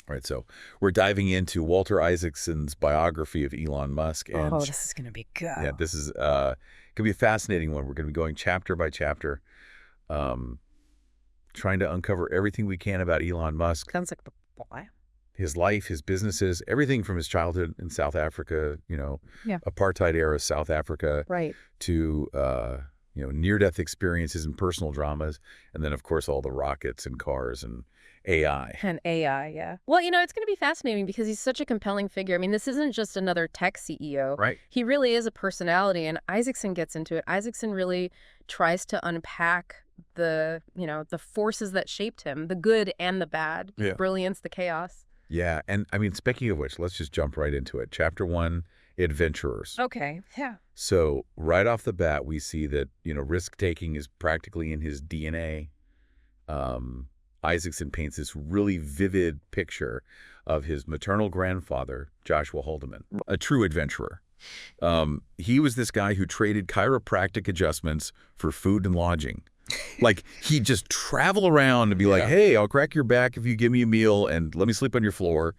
All right, so we're diving into Walter Isaacson's biography of Elon Musk. And Oh, this is going to be good. yeah, this is going to be a fascinating one. We're going to be going chapter by chapter, um, trying to uncover everything we can about Elon Musk, Sounds like a boy. his life, his businesses, everything from his childhood in South Africa, Yeah. apartheid era South Africa, Right. to, near-death experiences and personal dramas. And then, of course, all the rockets and cars and AI. And AI, yeah. Well, it's going to be fascinating because he's such a compelling figure. I mean, this isn't just another tech CEO. Right. He really is a personality, and Isaacson gets into it. Isaacson really tries to unpack the forces that shaped him, the good and the bad, Yeah. the brilliance, the chaos. Yeah, and I mean, speaking of which, let's just jump right into it. Chapter 1, Adventurers. Okay, yeah. So right off the bat, we see that, risk-taking is practically in his DNA. Isaacson paints this really vivid picture of his maternal grandfather, Joshua Haldeman, a true adventurer. He was this guy who traded chiropractic adjustments for food and lodging. Like, he'd just travel around and be like, hey, I'll crack your back if you give me a meal and let me sleep on your floor.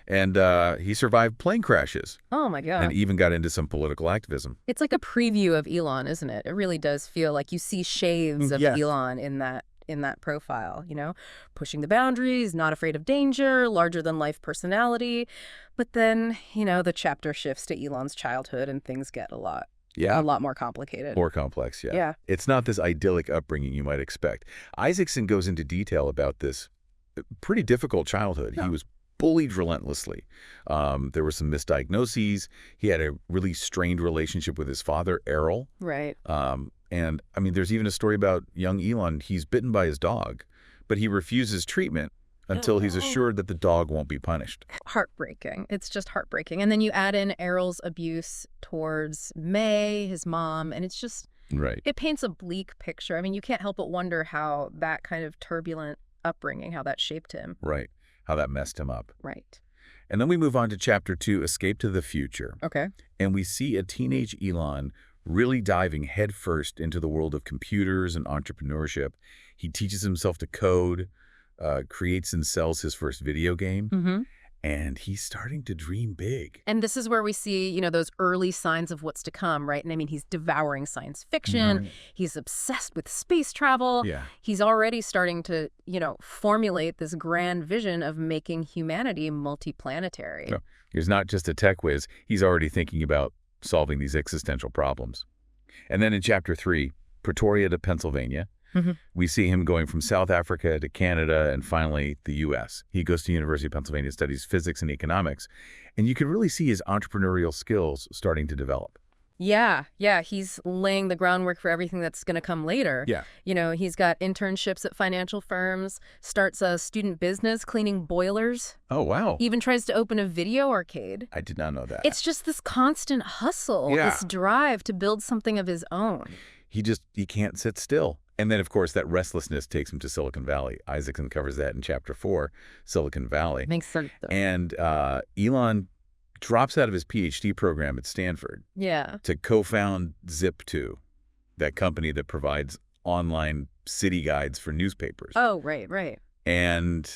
And he survived plane crashes. Oh, my God. And even got into some political activism. It's like a preview of Elon, isn't it? It really does feel like you see shades of Yes. Elon in that profile, pushing the boundaries, not afraid of danger, larger than life personality. But then, the chapter shifts to Elon's childhood and things get a lot more complicated. More complex, yeah. Yeah. It's not this idyllic upbringing you might expect. Isaacson goes into detail about this pretty difficult childhood. Yeah. He was bullied relentlessly. There were some misdiagnoses. He had a really strained relationship with his father, Errol. Right. And, I mean, there's even a story about young Elon. He's bitten by his dog, but he refuses treatment until he's assured that the dog won't be punished. Heartbreaking. It's just heartbreaking. And then you add in Errol's abuse towards May, his mom, and it's just, Right. it paints a bleak picture. I mean, you can't help but wonder how that kind of turbulent upbringing, how that shaped him. Right. How that messed him up. Right. And then we move on to Chapter 2, Escape to the Future. Okay. And we see a teenage Elon really diving headfirst into the world of computers and entrepreneurship. He teaches himself to code, creates and sells his first video game, Mm-hmm. and he's starting to dream big. And this is where we see, those early signs of what's to come, right? And I mean, he's devouring science fiction. Right. He's obsessed with space travel. Yeah. He's already starting to, formulate this grand vision of making humanity multiplanetary. No, he's not just a tech whiz. He's already thinking about solving these existential problems. And then in Chapter 3, Pretoria to Pennsylvania, Mm-hmm. we see him going from South Africa to Canada and finally the U.S. He goes to University of Pennsylvania, studies physics and economics, and you can really see his entrepreneurial skills starting to develop. Yeah. He's laying the groundwork for everything that's going to come later. Yeah. He's got internships at financial firms, starts a student business cleaning boilers, Oh, wow. even tries to open a video arcade. I did not know that. It's just this constant hustle, Yeah. this drive to build something of his own. He can't sit still. And then, of course, that restlessness takes him to Silicon Valley. Isaacson covers that in Chapter 4, Silicon Valley. Makes sense, though. And Elon drops out of his PhD program at Stanford Yeah. to co-found Zip2, that company that provides online city guides for newspapers. Oh, right. And,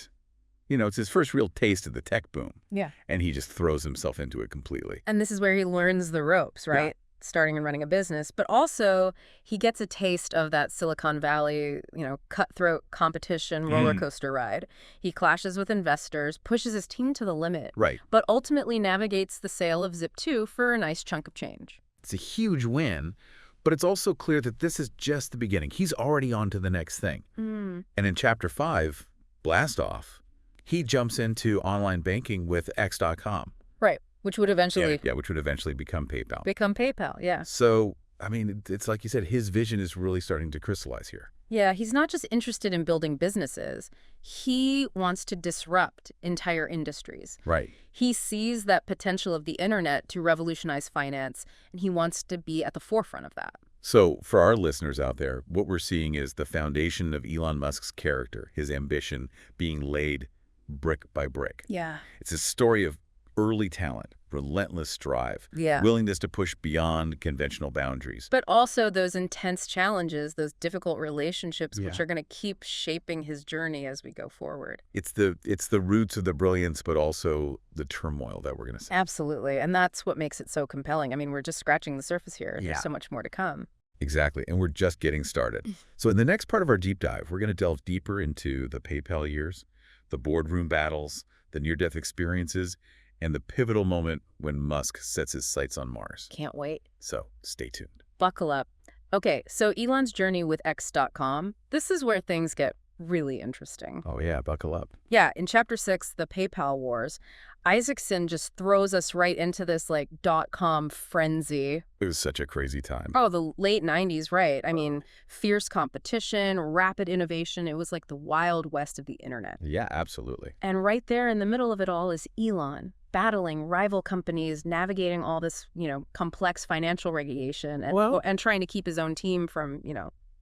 it's his first real taste of the tech boom. Yeah. And he just throws himself into it completely. And this is where he learns the ropes, right? Starting and running a business. But also, he gets a taste of that Silicon Valley, cutthroat competition roller coaster ride. He clashes with investors, pushes his team to the limit, Right. but ultimately navigates the sale of Zip2 for a nice chunk of change. It's a huge win, but it's also clear that this is just the beginning. He's already on to the next thing. And in Chapter 5, Blast Off, he jumps into online banking with X.com. Right. Which would eventually Yeah, which would eventually become PayPal. become PayPal, yeah. So, I mean, it's like you said, his vision is really starting to crystallize here. Yeah, he's not just interested in building businesses. He wants to disrupt entire industries. Right. He sees that potential of the internet to revolutionize finance, and he wants to be at the forefront of that. So for our listeners out there, what we're seeing is the foundation of Elon Musk's character, his ambition being laid brick by brick. Yeah. It's a story of early talent, relentless drive, Yeah. willingness to push beyond conventional boundaries. But also those intense challenges, those difficult relationships, which Yeah. are going to keep shaping his journey as we go forward. It's the roots of the brilliance, but also the turmoil that we're going to see. Absolutely. And that's what makes it so compelling. I mean, we're just scratching the surface here. Yeah. There's so much more to come. Exactly. And we're just getting started. So in the next part of our deep dive, we're going to delve deeper into the PayPal years, the boardroom battles, the near-death experiences, and the pivotal moment when Musk sets his sights on Mars. Can't wait. So stay tuned. Buckle up. Okay, so Elon's journey with X.com, this is where things get really interesting. Oh yeah, buckle up. Yeah, in Chapter 6, the PayPal Wars, Isaacson just throws us right into this, like, .com frenzy. It was such a crazy time. Oh, the late 90s, right. I mean, fierce competition, rapid innovation. It was like the Wild West of the internet. Yeah, absolutely. And right there in the middle of it all is Elon, battling rival companies, navigating all this, complex financial regulation, and trying to keep his own team from,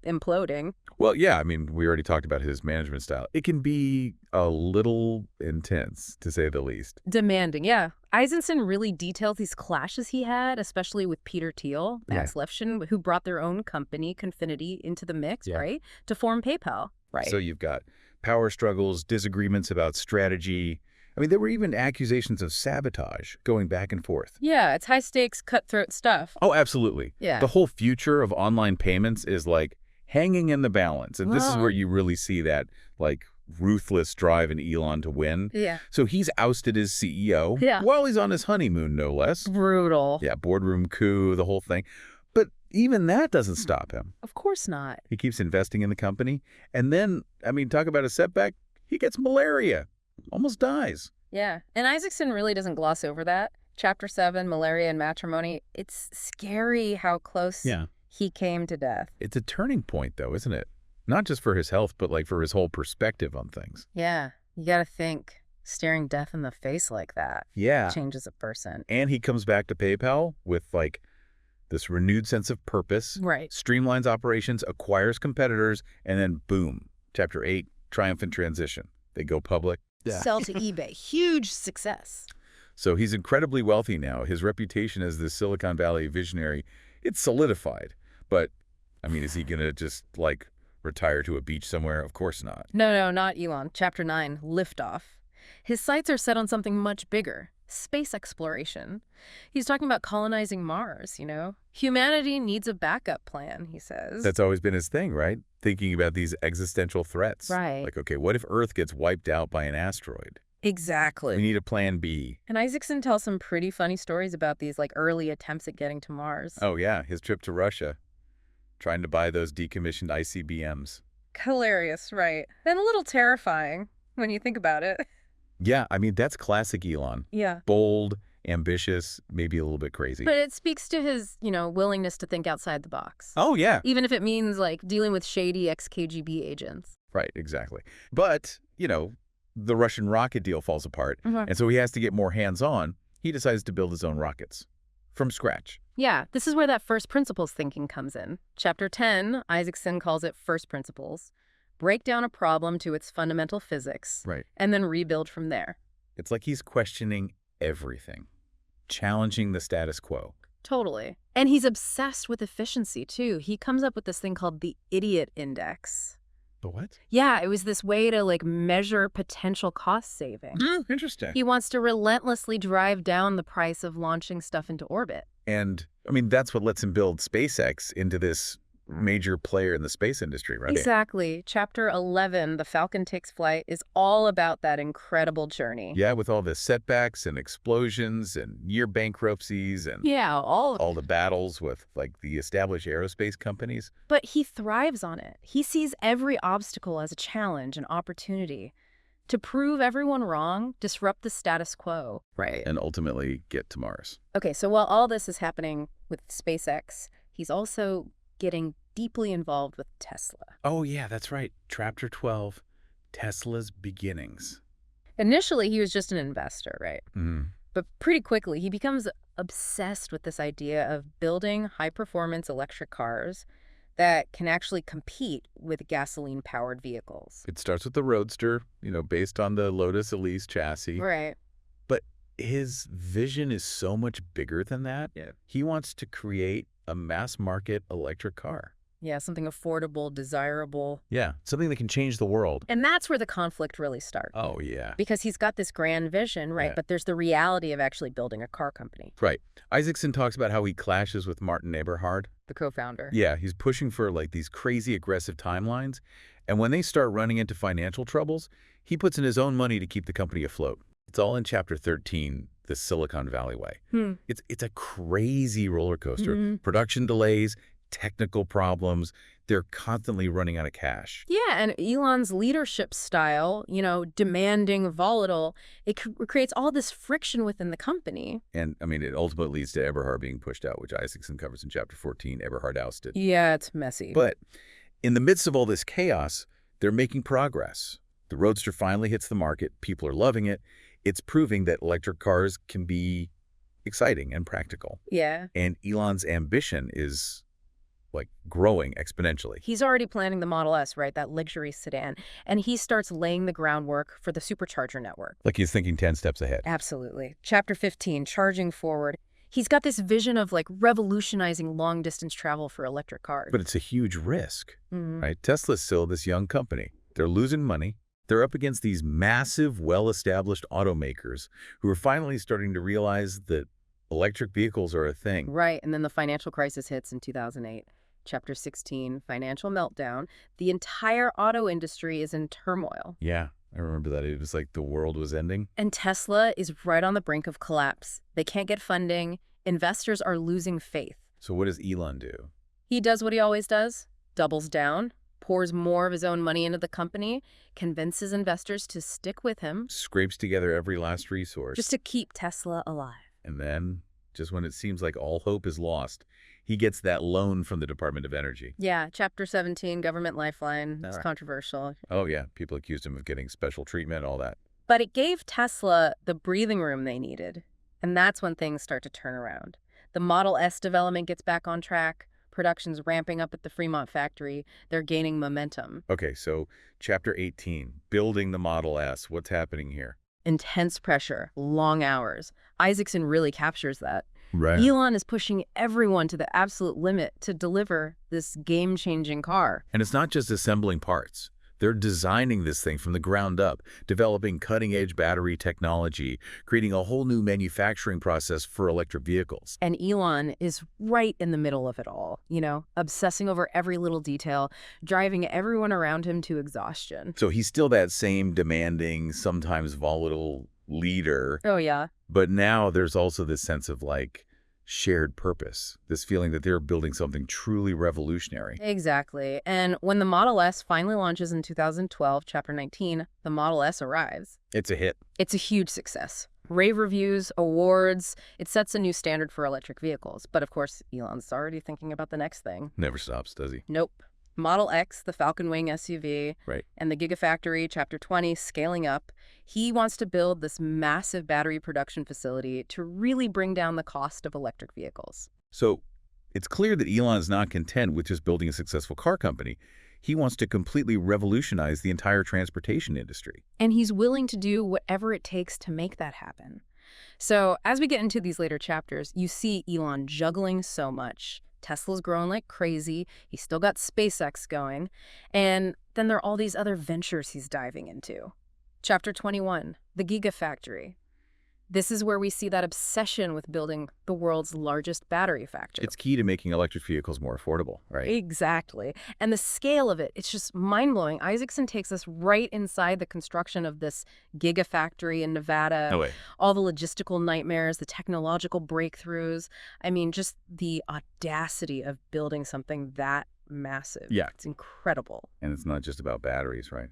imploding. Well, yeah, I mean, we already talked about his management style. It can be a little intense, to say the least. Demanding, yeah. Isaacson really details these clashes he had, especially with Peter Thiel, Max Levchin, who brought their own company, Confinity, into the mix, right, to form PayPal. Right. So you've got power struggles, disagreements about strategy. I mean, there were even accusations of sabotage going back and forth. Yeah, it's high-stakes, cutthroat stuff. Oh, absolutely. Yeah. The whole future of online payments is like hanging in the balance. And this is where you really see that, like, ruthless drive in Elon to win. Yeah. So he's ousted his CEO while he's on his honeymoon, no less. Brutal. Yeah, boardroom coup, the whole thing. But even that doesn't stop him. Of course not. He keeps investing in the company. And then, I mean, talk about a setback. He gets malaria, almost dies. Yeah. And Isaacson really doesn't gloss over that. Chapter 7, Malaria and Matrimony. It's scary how close he came to death. It's a turning point, though, isn't it? Not just for his health, but like for his whole perspective on things. Yeah. You got to think, staring death in the face like that changes a person. And he comes back to PayPal with like this renewed sense of purpose, streamlines operations, acquires competitors, and then boom, Chapter 8, triumphant transition. They go public. Sell to eBay. Huge success. So he's incredibly wealthy now. His reputation as the Silicon Valley visionary, it's solidified. But, I mean, is he going to just, like, retire to a beach somewhere? Of course not. No, not Elon. Chapter 9, Liftoff. His sights are set on something much bigger, space exploration. He's talking about colonizing Mars, Humanity needs a backup plan, he says. That's always been his thing, right? Thinking about these existential threats. Right. Like, okay, what if Earth gets wiped out by an asteroid? Exactly. We need a plan B. And Isaacson tells some pretty funny stories about these, like, early attempts at getting to Mars. Oh, yeah, his trip to Russia, trying to buy those decommissioned ICBMs. Hilarious, right. And a little terrifying when you think about it. Yeah, I mean, that's classic Elon. Yeah. Bold, ambitious, maybe a little bit crazy. But it speaks to his, willingness to think outside the box. Oh, yeah. Even if it means, like, dealing with shady ex-KGB agents. Right, exactly. But, the Russian rocket deal falls apart, and so he has to get more hands-on. He decides to build his own rockets from scratch. Yeah, this is where that first principles thinking comes in. Chapter 10, Isaacson calls it first principles. Break down a problem to its fundamental physics, and then rebuild from there. It's like he's questioning everything, challenging the status quo. Totally. And he's obsessed with efficiency, too. He comes up with this thing called the idiot index. The what? Yeah, it was this way to, like, measure potential cost saving. Interesting. He wants to relentlessly drive down the price of launching stuff into orbit. And, I mean, that's what lets him build SpaceX into this major player in the space industry, right? Exactly. Chapter 11, The Falcon Takes Flight, is all about that incredible journey. Yeah, with all the setbacks and explosions and near bankruptcies and all the battles with, like, the established aerospace companies. But he thrives on it. He sees every obstacle as a challenge, an opportunity to prove everyone wrong, disrupt the status quo. Right. And ultimately get to Mars. Okay, so while all this is happening with SpaceX, he's also getting deeply involved with Tesla. Oh, yeah, that's right. Chapter 12, Tesla's beginnings. Initially, he was just an investor, right? Mm-hmm. But pretty quickly, he becomes obsessed with this idea of building high-performance electric cars that can actually compete with gasoline-powered vehicles. It starts with the Roadster, based on the Lotus Elise chassis. Right. But his vision is so much bigger than that. Yeah. He wants to create a mass market electric car. Yeah, something affordable, desirable. Yeah, something that can change the world. And that's where the conflict really starts. Oh, yeah. Because he's got this grand vision, right? Yeah. But there's the reality of actually building a car company. Right. Isaacson talks about how he clashes with Martin Eberhard. The co-founder. Yeah, he's pushing for like these crazy aggressive timelines. And when they start running into financial troubles, he puts in his own money to keep the company afloat. It's all in Chapter 13, the Silicon Valley Way. It's a crazy roller coaster. Production delays, technical problems. They're constantly running out of cash. Yeah, and Elon's leadership style, demanding, volatile, it creates all this friction within the company. And, I mean, it ultimately leads to Eberhard being pushed out, which Isaacson covers in Chapter 14, Eberhard ousted. Yeah, it's messy. But in the midst of all this chaos, they're making progress. The Roadster finally hits the market. People are loving it. It's proving that electric cars can be exciting and practical. Yeah. And Elon's ambition is like growing exponentially. He's already planning the Model S, right? That luxury sedan. And he starts laying the groundwork for the supercharger network. Like he's thinking 10 steps ahead. Absolutely. Chapter 15, charging forward. He's got this vision of like revolutionizing long distance travel for electric cars. But it's a huge risk, right? Tesla's still this young company. They're losing money. They're up against these massive, well-established automakers who are finally starting to realize that electric vehicles are a thing. Right. And then the financial crisis hits in 2008. Chapter 16, financial meltdown. The entire auto industry is in turmoil. Yeah, I remember that. It was like the world was ending. And Tesla is right on the brink of collapse. They can't get funding. Investors are losing faith. So what does Elon do? He does what he always does, doubles down, pours more of his own money into the company, convinces investors to stick with him. Scrapes together every last resource. Just to keep Tesla alive. And then, just when it seems like all hope is lost, he gets that loan from the Department of Energy. Yeah, Chapter 17, government lifeline. It's right. controversial. Oh, yeah. People accused him of getting special treatment, all that. But it gave Tesla the breathing room they needed. And that's when things start to turn around. The Model S development gets back on track. Production's ramping up at the Fremont factory. They're gaining momentum. Okay, so Chapter 18, building the Model S. What's happening here? Intense pressure, long hours. Isaacson really captures that. Right. Elon is pushing everyone to the absolute limit to deliver this game-changing car. And it's not just assembling parts. They're designing this thing from the ground up, developing cutting-edge battery technology, creating a whole new manufacturing process for electric vehicles. And Elon is right in the middle of it all, obsessing over every little detail, driving everyone around him to exhaustion. So he's still that same demanding, sometimes volatile leader. Oh, yeah. But now there's also this sense of like shared purpose, this feeling that they're building something truly revolutionary. Exactly. And when the Model S finally launches in 2012, Chapter 19, the Model S arrives. It's a hit. It's a huge success. Rave reviews, awards, it sets a new standard for electric vehicles. But of course, Elon's already thinking about the next thing. Never stops, does he? Nope. Model X, the Falcon Wing SUV, Right. and the Gigafactory, Chapter 20, scaling up. He wants to build this massive battery production facility to really bring down the cost of electric vehicles. So it's clear that Elon is not content with just building a successful car company. He wants to completely revolutionize the entire transportation industry. And he's willing to do whatever it takes to make that happen. So as we get into these later chapters, you see Elon juggling so much. Tesla's growing like crazy. He's still got SpaceX going. And then there are all these other ventures he's diving into. Chapter 21, the Gigafactory. This is where we see that obsession with building the world's largest battery factory. It's key to making electric vehicles more affordable, right? Exactly. And the scale of it, it's just mind-blowing. Isaacson takes us right inside the construction of this Gigafactory in Nevada. No way. All the logistical nightmares, the technological breakthroughs. I mean, just the audacity of building something that massive. Yeah. It's incredible. And it's not just about batteries, right?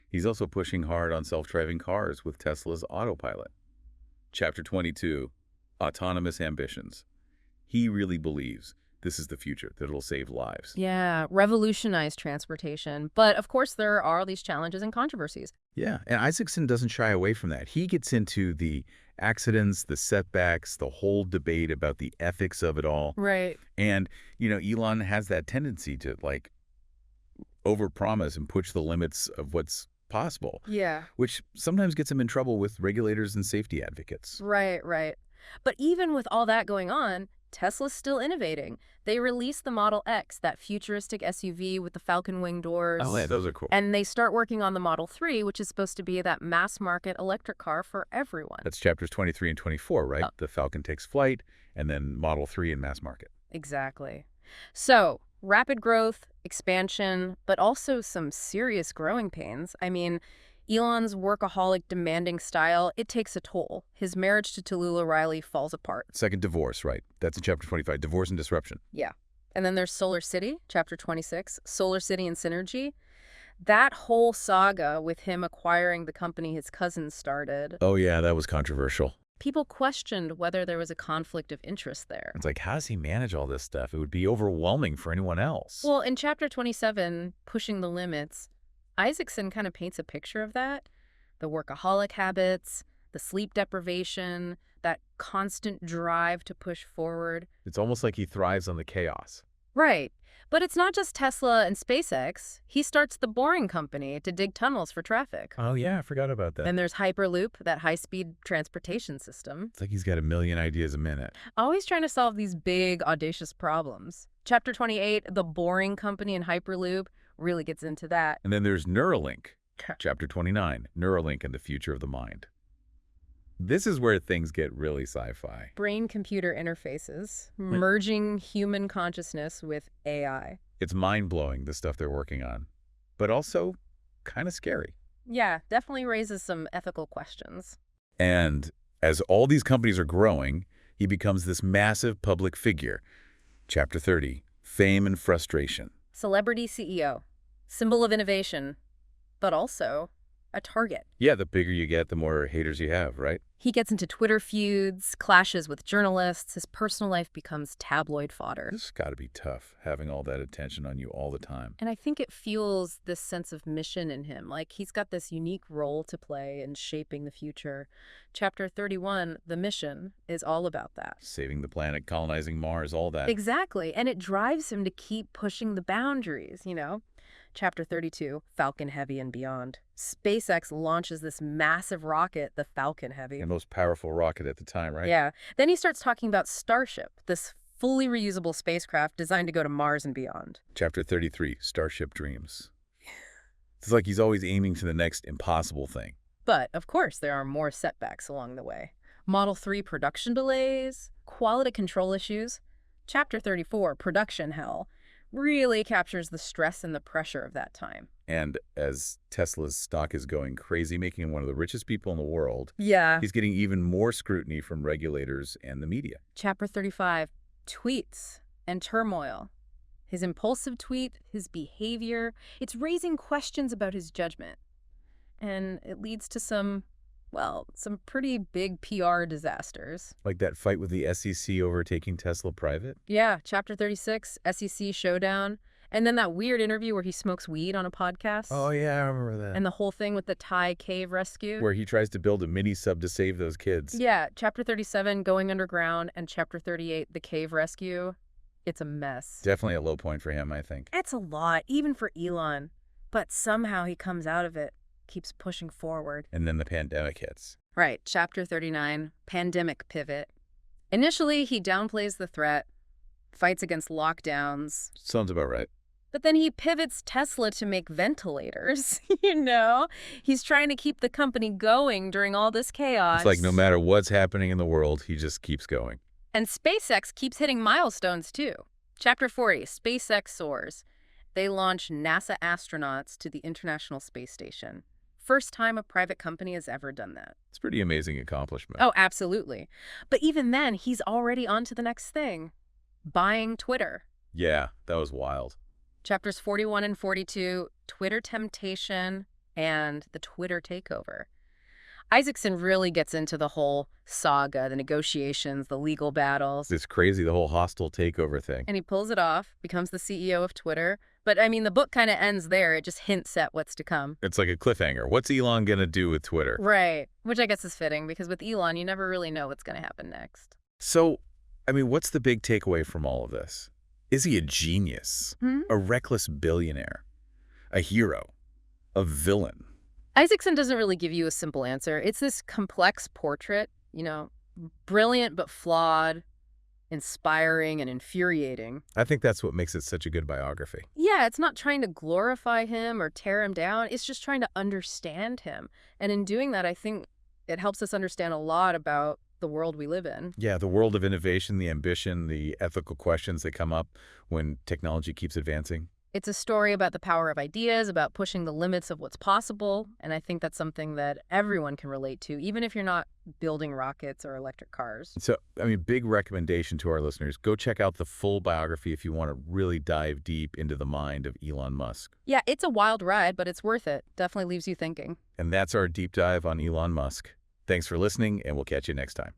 He's also pushing hard on self-driving cars with Tesla's autopilot. Chapter 22, autonomous ambitions. He really believes this is the future, that it'll save lives. Yeah, revolutionize transportation. But of course, there are these challenges and controversies. Yeah, and Isaacson doesn't shy away from that. He gets into the accidents, the setbacks, the whole debate about the ethics of it all. Right. And, Elon has that tendency to, overpromise and push the limits of what's possible. Yeah. Which sometimes gets him in trouble with regulators and safety advocates. Right, right. But even with all that going on, Tesla's still innovating. They released the Model X, that futuristic SUV with the falcon wing doors. Oh, yeah, those are cool. And they start working on the Model 3, which is supposed to be that mass-market electric car for everyone. That's chapters 23 and 24, right? Oh. The Falcon takes flight, and then Model 3 in mass market. Exactly. So, rapid growth, expansion, but also some serious growing pains. I mean, Elon's workaholic, demanding style, it takes a toll. His marriage to Tallulah Riley falls apart. Second, divorce, right? That's in chapter 25, divorce and disruption. Yeah. And then there's Solar City, chapter 26, Solar City and Synergy. That whole saga with him acquiring the company his cousin started, Oh, yeah, that was controversial. people questioned whether there was a conflict of interest there. It's like, how does he manage all this stuff? It would be overwhelming for anyone else. Well, in chapter 27, Pushing the Limits, Isaacson kind of paints a picture of that. The workaholic habits, the sleep deprivation, that constant drive to push forward. It's almost like he thrives on the chaos. Right. But it's not just Tesla and SpaceX. He starts the Boring Company to dig tunnels for traffic. Oh, yeah, I forgot about that. Then there's Hyperloop, that high-speed transportation system. It's like he's got a million ideas a minute. Always trying to solve these big, audacious problems. Chapter 28, The Boring Company and Hyperloop, really gets into that. And then there's Neuralink, chapter 29, Neuralink and the Future of the Mind. This is where things get really sci-fi. Brain-computer interfaces, merging human consciousness with AI. It's mind-blowing, the stuff they're working on, but also kind of scary. Yeah, definitely raises some ethical questions. And as all these companies are growing, he becomes this massive public figure. Chapter 30, Fame and Frustration. Celebrity CEO, symbol of innovation, but also a target. Yeah, the bigger you get, the more haters you have, right? He gets into Twitter feuds, clashes with journalists. His personal life becomes tabloid fodder. This has got to be tough, having all that attention on you all the time. And I think it fuels this sense of mission in him. Like, he's got this unique role to play in shaping the future. Chapter 31, The Mission, is all about that. Saving the planet, colonizing Mars, all that. Exactly. And it drives him to keep pushing the boundaries, you know? Chapter 32, Falcon Heavy and Beyond. SpaceX launches this massive rocket, the Falcon Heavy. And most powerful rocket at the time, right? Yeah. Then he starts talking about Starship, this fully reusable spacecraft designed to go to Mars and beyond. Chapter 33, Starship Dreams. It's like he's always aiming to the next impossible thing. But, of course, there are more setbacks along the way. Model 3 production delays, quality control issues. Chapter 34, Production Hell, really captures the stress and the pressure of that time. And as Tesla's stock is going crazy, making him one of the richest people in the world, Yeah. he's getting even more scrutiny from regulators and the media. Chapter 35, Tweets and Turmoil. His impulsive tweet, his behavior, it's raising questions about his judgment. And it leads to some pretty big PR disasters. Like that fight with the SEC over taking Tesla private? Yeah, Chapter 36, SEC showdown. And then that weird interview where he smokes weed on a podcast. Oh, yeah, I remember that. And the whole thing with the Thai cave rescue. Where he tries to build a mini-sub to save those kids. Yeah, Chapter 37, Going Underground, and Chapter 38, The Cave Rescue. It's a mess. Definitely a low point for him, I think. It's a lot, even for Elon. But somehow he comes out of it, keeps pushing forward. And then the pandemic hits. Right, Chapter 39, Pandemic Pivot. Initially, he downplays the threat, fights against lockdowns. Sounds about right. But then he pivots Tesla to make ventilators, you know? He's trying to keep the company going during all this chaos. It's like no matter what's happening in the world, he just keeps going. And SpaceX keeps hitting milestones, too. Chapter 40, SpaceX soars. They launch NASA astronauts to the International Space Station. First time a private company has ever done that. It's a pretty amazing accomplishment. Oh, absolutely. But even then, he's already on to the next thing. Buying Twitter. Yeah, that was wild. Chapters 41 and 42, Twitter temptation and the Twitter takeover. Isaacson really gets into the whole saga, the negotiations, the legal battles. It's crazy, the whole hostile takeover thing. And he pulls it off, becomes the CEO of Twitter. But, I mean, the book kind of ends there. It just hints at what's to come. It's like a cliffhanger. What's Elon going to do with Twitter? Right. Which I guess is fitting, because with Elon, you never really know what's going to happen next. So, I mean, what's the big takeaway from all of this? Is he a genius? A reckless billionaire? A hero? A villain? Isaacson doesn't really give you a simple answer. It's this complex portrait, brilliant but flawed, inspiring and infuriating. I think that's what makes it such a good biography. Yeah, it's not trying to glorify him or tear him down. It's just trying to understand him. And in doing that, I think it helps us understand a lot about the world we live in. Yeah, the world of innovation, the ambition, the ethical questions that come up when technology keeps advancing. It's a story about the power of ideas, about pushing the limits of what's possible, and I think that's something that everyone can relate to, even if you're not building rockets or electric cars. So, I mean, big recommendation to our listeners. Go check out the full biography if you want to really dive deep into the mind of Elon Musk. Yeah, it's a wild ride, but it's worth it. Definitely leaves you thinking. And that's our deep dive on Elon Musk. Thanks for listening, and we'll catch you next time.